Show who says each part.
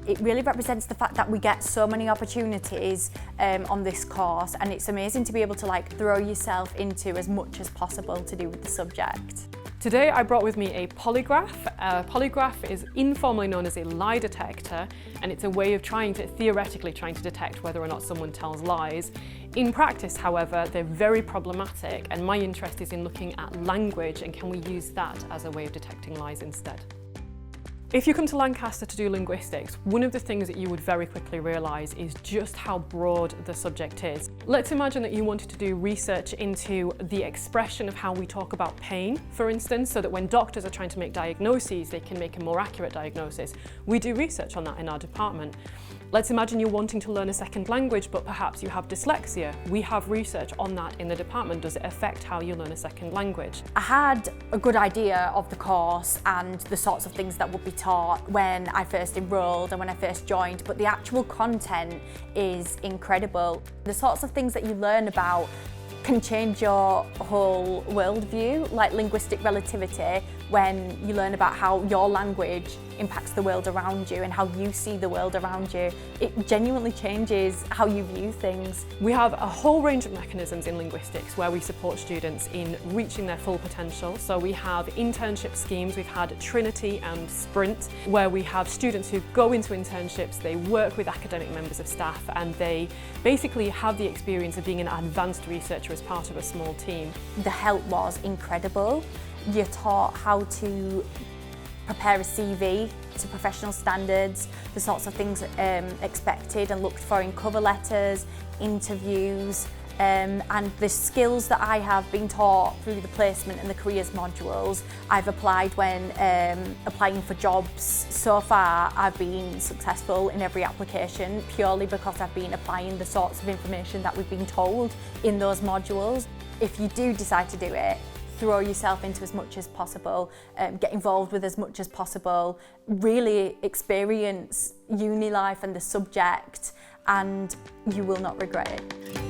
Speaker 1: It really represents the fact that we get so many opportunities on this course, and it's amazing to be able to like throw yourself into as much as possible to do with the subject.
Speaker 2: Today I brought with me a polygraph. A polygraph is informally known as a lie detector, and it's a way of theoretically trying to detect whether or not someone tells lies. In practice, however, they're very problematic, and my interest is in looking at language and can we use that as a way of detecting lies instead. If you come to Lancaster to do linguistics, one of the things that you would very quickly realise is just how broad the subject is. Let's imagine that you wanted to do research into the expression of how we talk about pain, for instance, so that when doctors are trying to make diagnoses, they can make a more accurate diagnosis. We do research on that in our department. Let's imagine you're wanting to learn a second language, but perhaps you have dyslexia. We have research on that in the department. Does it affect how you learn a second language?
Speaker 1: I had a good idea of the course and the sorts of things that would be taught when I first enrolled and when I first joined, but the actual content is incredible. The sorts of things that you learn about can change your whole worldview, like linguistic relativity, when you learn about how your language impacts the world around you and how you see the world around you. It genuinely changes how you view things.
Speaker 2: We have a whole range of mechanisms in linguistics where we support students in reaching their full potential. So we have internship schemes, we've had Trinity and Sprint, where we have students who go into internships, they work with academic members of staff, and they basically have the experience of being an advanced researcher as part of a small team.
Speaker 1: The help was incredible. You're taught how to prepare a CV to professional standards, the sorts of things expected and looked for in cover letters, interviews, and the skills that I have been taught through the placement and the careers modules, I've applied when applying for jobs. So far, I've been successful in every application purely because I've been applying the sorts of information that we've been told in those modules. If you do decide to do it, throw yourself into as much as possible, get involved with as much as possible, really experience uni life and the subject, and you will not regret it.